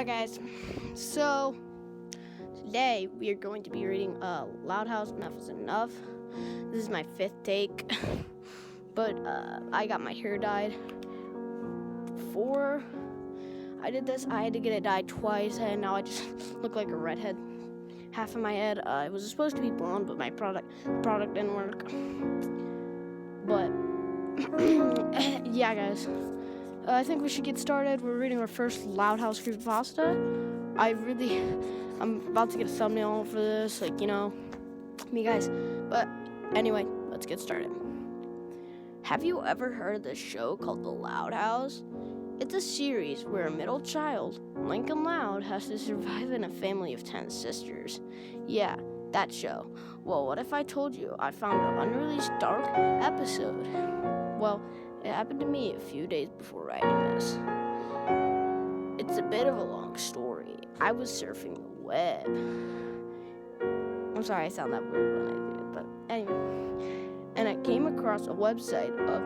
Yeah, guys. So today we are going to be reading Loud House Enough is Enough. This is my 5th take, but I got my hair dyed. Before I did this, I had to get it dyed twice, and now I just look like a redhead. Half of my head, it was supposed to be blonde, but my product didn't work. But yeah, guys. I think we should get started. We're reading our first Loud House creepypasta. I'm about to get a thumbnail for this, me guys. But anyway, let's get started. Have you ever heard of this show called The Loud House? It's a series where a middle child, Lincoln Loud, has to survive in a family of 10 sisters. Yeah, that show. Well, what if I told you I found an unreleased dark episode? Well, it happened to me a few days before writing this. It's a bit of a long story. I was surfing the web. I'm sorry I sound that weird when I do it, but anyway. And I came across a website of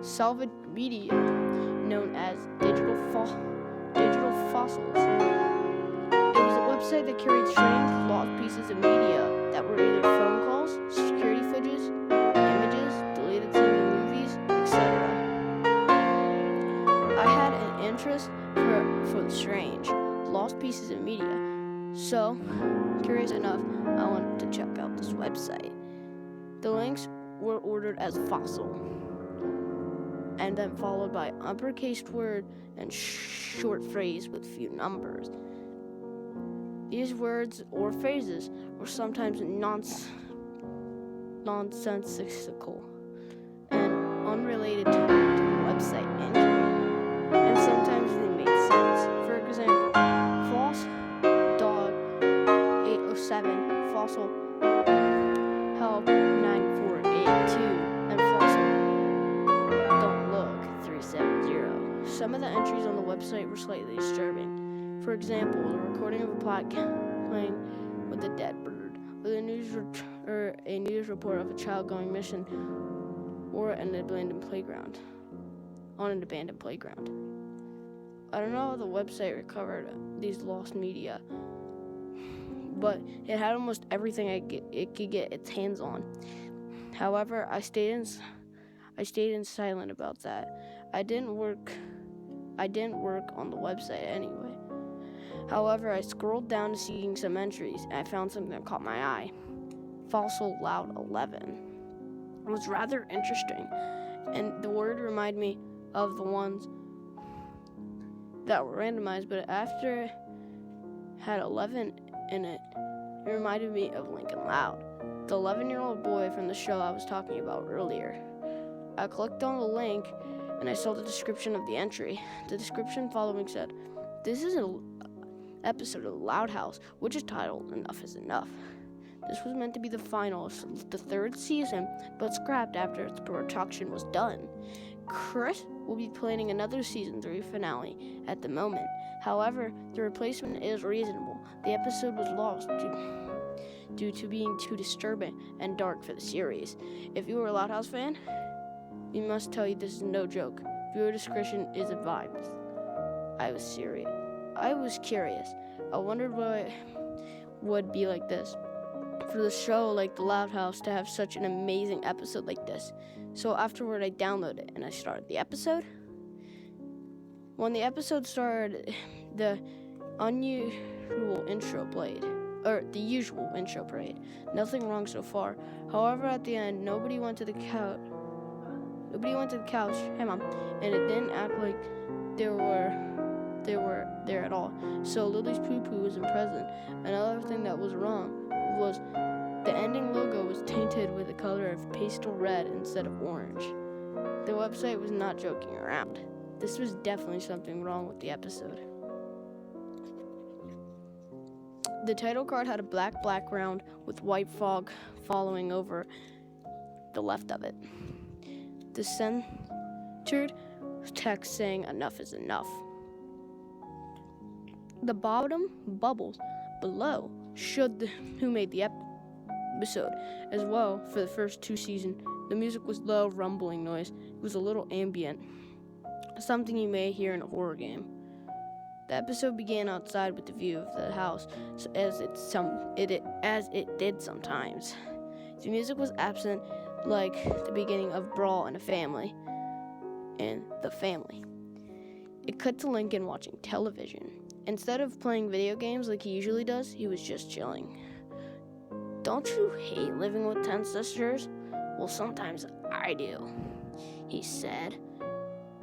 salvaged media known as Digital Fossils. It was a website that carried strange, lost pieces of media that were either phone calls, security footage, images, deleted TV movies, etc. I had an interest for the strange, lost pieces of media, so, curious enough, I wanted to check out this website. The links were ordered as fossil, and then followed by uppercase word and short phrase with few numbers. These words or phrases were sometimes nonsensical and unrelated to the website entry, and sometimes they made sense. For example, false dog 807, fossil help 9482, and fossil don't look 370. Some of the entries on the website were slightly disturbing. For example, the recording of a plot playing with a dead bird, or a news report of a child going missing, or an abandoned playground. I don't know how the website recovered these lost media, but it had almost everything it could get its hands on. However, I stayed in silent about that. I didn't work on the website anyway. However, I scrolled down to seeing some entries, and I found something that caught my eye. Fossil Loud 11. It was rather interesting, and the word reminded me of the ones that were randomized, but after it had 11 in it, it reminded me of Lincoln Loud, the 11-year-old boy from the show I was talking about earlier. I clicked on the link, and I saw the description of the entry. The description following said, "This is an episode of Loud House, which is titled Enough is Enough. This was meant to be the final of the 3rd season, but scrapped after its production was done. Chris will be planning another season 3 finale at the moment. However, the replacement is reasonable. The episode was lost due to being too disturbing and dark for the series. If you are a Loud House fan, we must tell you this is no joke. Viewer discretion is advised." I was curious. I wondered what it would be like this for the show like The Loud House to have such an amazing episode like this. So afterward, I downloaded it and I started the episode. When the episode started, the usual intro played. Nothing wrong so far. However, at the end, nobody went to the couch. Hey, Mom. And it didn't act like they were there at all. So Lily's poo-poo wasn't present. Another thing that was wrong was the ending logo was tainted with the color of pastel red instead of orange. The website was not joking around. This was definitely something wrong with the episode. The title card had a black background with white fog following over the left of it. The centered text saying "Enough is enough." The bottom bubbles below showed who made the episode as well. For the first 2 seasons, the music was low, rumbling noise. It was a little ambient, something you may hear in a horror game. The episode began outside with the view of the house, as it did sometimes. The music was absent, like the beginning of Brawl in the Family. It cut to Lincoln watching television. Instead of playing video games like he usually does, he was just chilling. "Don't you hate living with 10 sisters? Well, sometimes I do," he said.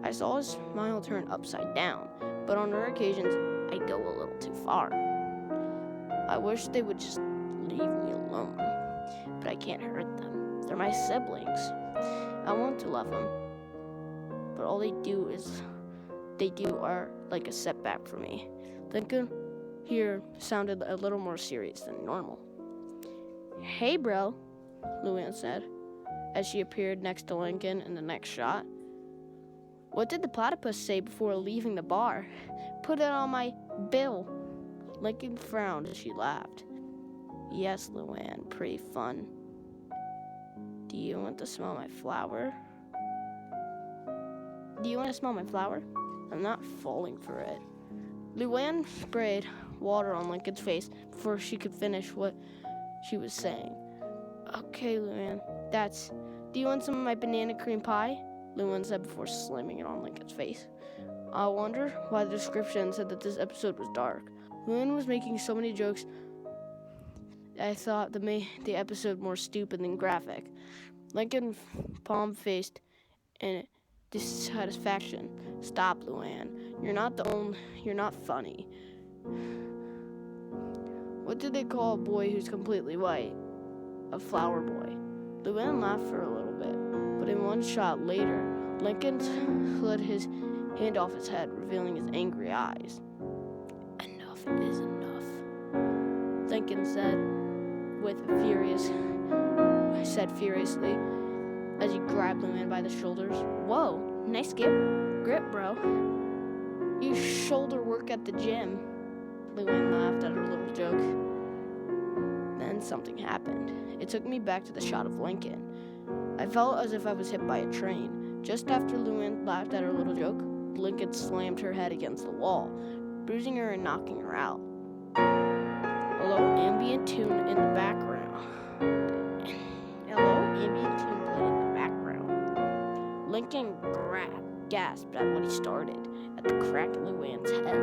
I saw his smile turn upside down, but on rare occasions, I go a little too far. I wish they would just leave me alone, but I can't hurt them. They're my siblings. I want to love them, but all they do are like a setback for me. Lincoln here sounded a little more serious than normal. "Hey, bro," Luann said, as she appeared next to Lincoln in the next shot. "What did the platypus say before leaving the bar? Put it on my bill." Lincoln frowned as she laughed. "Yes, Luann, pretty fun. Do you want to smell my flower?" "Do you want to smell my flower?" "I'm not falling for it." Luann sprayed water on Lincoln's face before she could finish what she was saying. "Okay, Luann, do you want some of my banana cream pie?" Luann said before slamming it on Lincoln's face. I wonder why the description said that this episode was dark. Luann was making so many jokes I thought that made the episode more stupid than graphic. Lincoln palm-faced in dissatisfaction. "Stop, Luann. You're not funny." "What do they call a boy who's completely white?" "A flower boy." Luann laughed for a little bit, but in one shot later, Lincoln slid his hand off his head, revealing his angry eyes. "Enough is enough," Lincoln said furiously, as he grabbed Luann by the shoulders. "Whoa, nice grip, bro. You shoulder work at the gym." Luann laughed at her little joke. Then something happened. It took me back to the shot of Lincoln. I felt as if I was hit by a train. Just after Luann laughed at her little joke, Lincoln slammed her head against the wall, bruising her and knocking her out. A low ambient tune played in the background. Lincoln gasped at what he started, at the crack in Luann's head,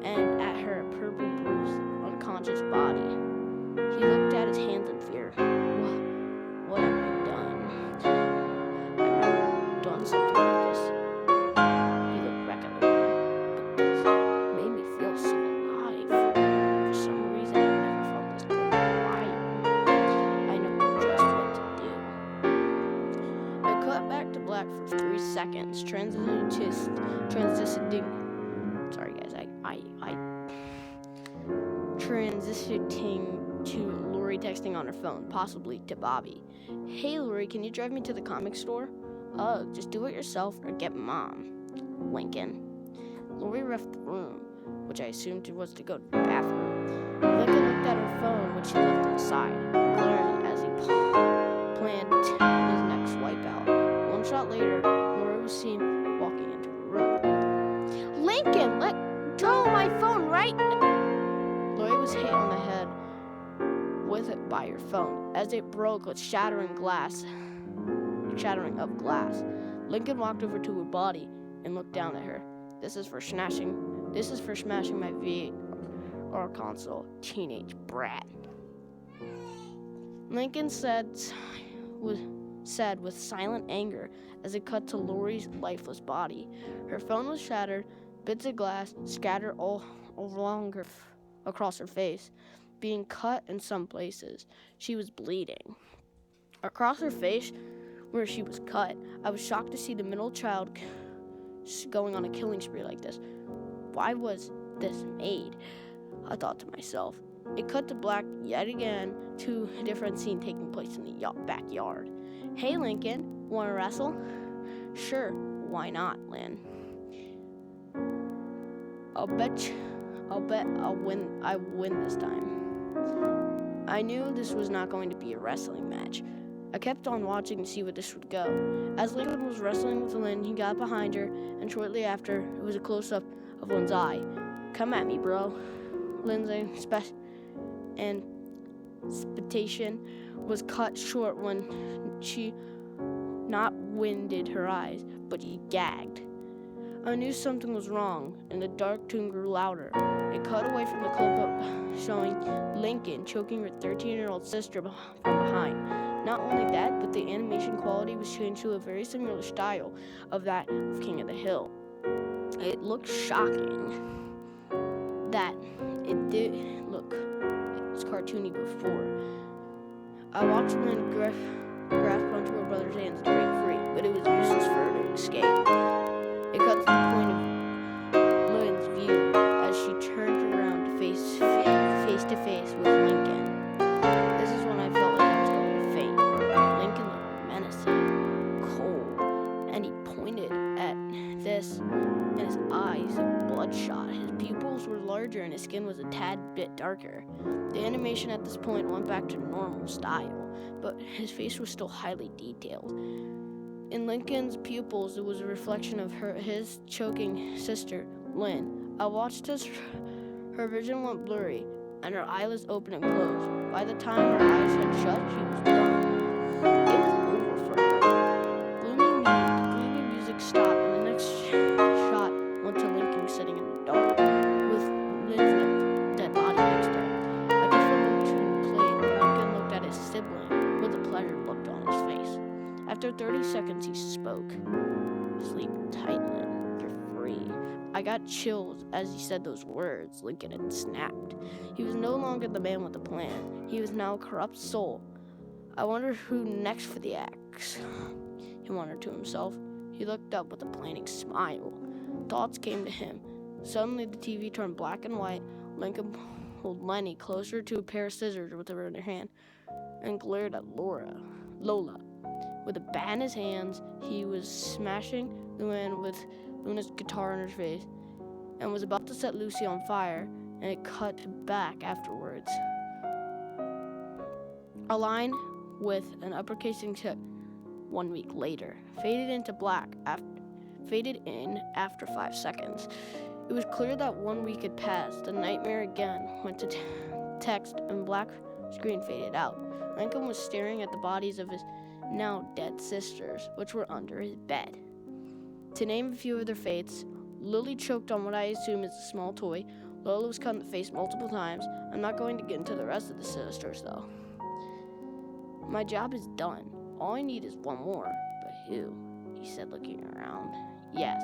and at her purple bruised, unconscious body. He looked at his hands in fear. What have I done? I've never done something like this. He looked back at Luann, but this made me feel so alive. For some reason, I've never felt this good in a while. I know just what to do. It cut back to black for 3 seconds, transitioning to Lori texting on her phone, possibly to Bobby. "Hey, Lori, can you drive me to the comic store?" Just do it yourself or get Mom." Lincoln. Lori left the room, which I assumed was to go to the bathroom. Lincoln looked at her phone, which she left inside, glaring as he planned his next wipeout. One shot later, Lori was seen walking into her room. "Lincoln, let go of my phone right now!" Lori was hit on the head with it by her phone as it broke with shattering of glass. Lincoln walked over to her body and looked down at her. This is for smashing my VR console, teenage brat." Lincoln said with silent anger as it cut to Lori's lifeless body. Her phone was shattered, bits of glass scattered all across her face, being cut in some places. She was bleeding. Across her face, where she was cut, I was shocked to see the middle child going on a killing spree like this. Why was this made? I thought to myself. It cut to black yet again to a different scene taking place in the backyard. "Hey, Lincoln, wanna wrestle?" "Sure, why not, Lynn?" I'll bet I win this time." I knew this was not going to be a wrestling match. I kept on watching to see where this would go. As Lincoln was wrestling with Lynn, he got behind her, and shortly after, it was a close-up of Lynn's eye. "Come at me, bro." Lynn's expectation was cut short when she not winded her eyes, but she gagged. I knew something was wrong, and the dark tune grew louder. It cut away from the close-up showing Lincoln choking her 13-year-old sister from behind. Not only that, but the animation quality was changed to a very similar style of that of King of the Hill. It looked shocking that it did look cartoony before. I watched Lynn grasp onto her brother's hands to break free, but it was useless for her to escape. It cut to the point of Lynn's view as she turned around to face to face with Lincoln. This is when I felt like I was going to faint. Lincoln looked menacing, cold, and he pointed at this, and his eyes bloodshot. His pupils were larger and his skin was a tad bit darker. The animation at this point went back to normal style, but his face was still highly detailed. In Lincoln's pupils, it was a reflection of his choking sister, Lynn. I watched as her vision went blurry, and her eyelids opened and closed. By the time her eyes had shut, she was done. It was over for her. Gloomy music stopped, and the next shot went to Lincoln sitting in the dark, with Lynn's dead body next to him. A different tune played, and Lincoln looked at his sibling with a pleasure look on his face. After 30 seconds, he spoke. "Sleep tight, Lynn. You're free." I got chills as he said those words. Lincoln had snapped. He was no longer the man with the plan. He was now a corrupt soul. I wondered who next for the axe, he wondered to himself. He looked up with a planning smile. Thoughts came to him. Suddenly, the TV turned black and white. Lincoln pulled Lenny closer to a pair of scissors with her in her hand and glared at Lola. With a bat in his hands, he was smashing Luann with Luna's guitar in her face and was about to set Lucy on fire, and it cut back afterwards. A line with an uppercasing tip 1 week later faded in after 5 seconds. It was clear that 1 week had passed. The nightmare again went to text and black screen faded out. Lincoln was staring at the bodies of his now dead sisters, which were under his bed. To name a few of their fates, Lily choked on what I assume is a small toy. Lola was cut in the face multiple times. I'm not going to get into the rest of the sisters, though. My job is done. All I need is one more. But who? He said, looking around. Yes,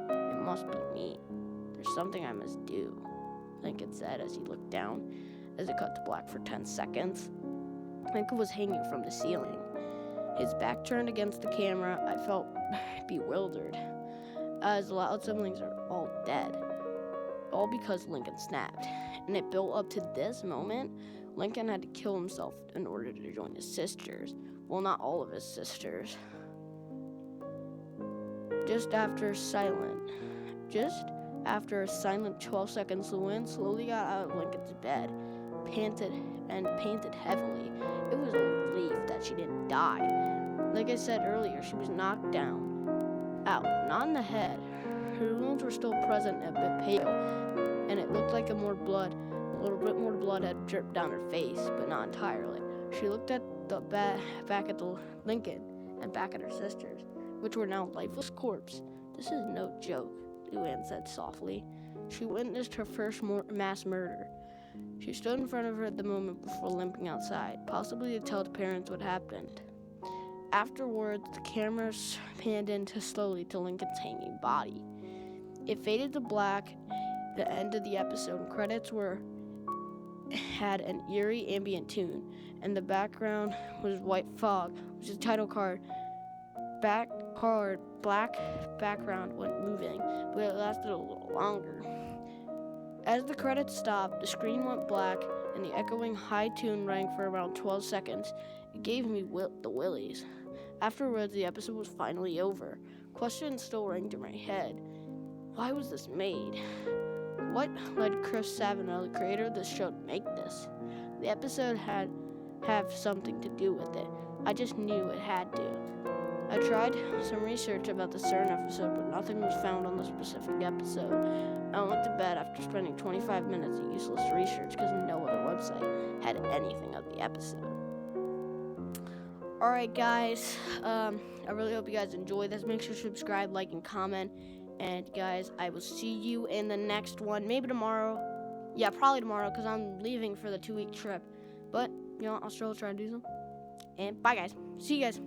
it must be me. There's something I must do, Lincoln said as he looked down, as it cut to black for 10 seconds. Lincoln was hanging from the ceiling. His back turned against the camera. I felt bewildered, as the Loud siblings are all dead. All because Lincoln snapped. And it built up to this moment. Lincoln had to kill himself in order to join his sisters. Well, not all of his sisters. Just after a silent 12 seconds, Luann slowly got out of Lincoln's bed, panted heavily. It was a relief that she didn't die. Like I said earlier, she was knocked out, not in the head. Her wounds were still present and a bit pale, and it looked like a little bit more blood had dripped down her face, but not entirely. She looked at back at the Lincoln and back at her sisters, which were now lifeless corpses. This is no joke, Luann said softly. She witnessed her first mass murder. She stood in front of her at the moment before limping outside, possibly to tell the parents what happened. Afterwards, the cameras panned in slowly to Lincoln's hanging body. It faded to black, the end of the episode, and credits had an eerie ambient tune, and the background was white fog, which is the title card. Black background went moving, but it lasted a little longer. As the credits stopped, the screen went black, and the echoing high tune rang for around 12 seconds. It gave me the willies. Afterwards, the episode was finally over. Questions still rang through my head. Why was this made? What led Chris Savino, the creator of this show, to make this? The episode had have something to do with it. I just knew it had to. I tried some research about the CERN episode, but nothing was found on the specific episode. I went to bed after spending 25 minutes of useless research because no other website had anything of the episode. Alright guys, I really hope you guys enjoy this. Make sure to subscribe, like, and comment. And guys, I will see you in the next one. Maybe tomorrow. Yeah, probably tomorrow because I'm leaving for the 2-week trip. But, I'll still try to do some. And bye guys. See you guys.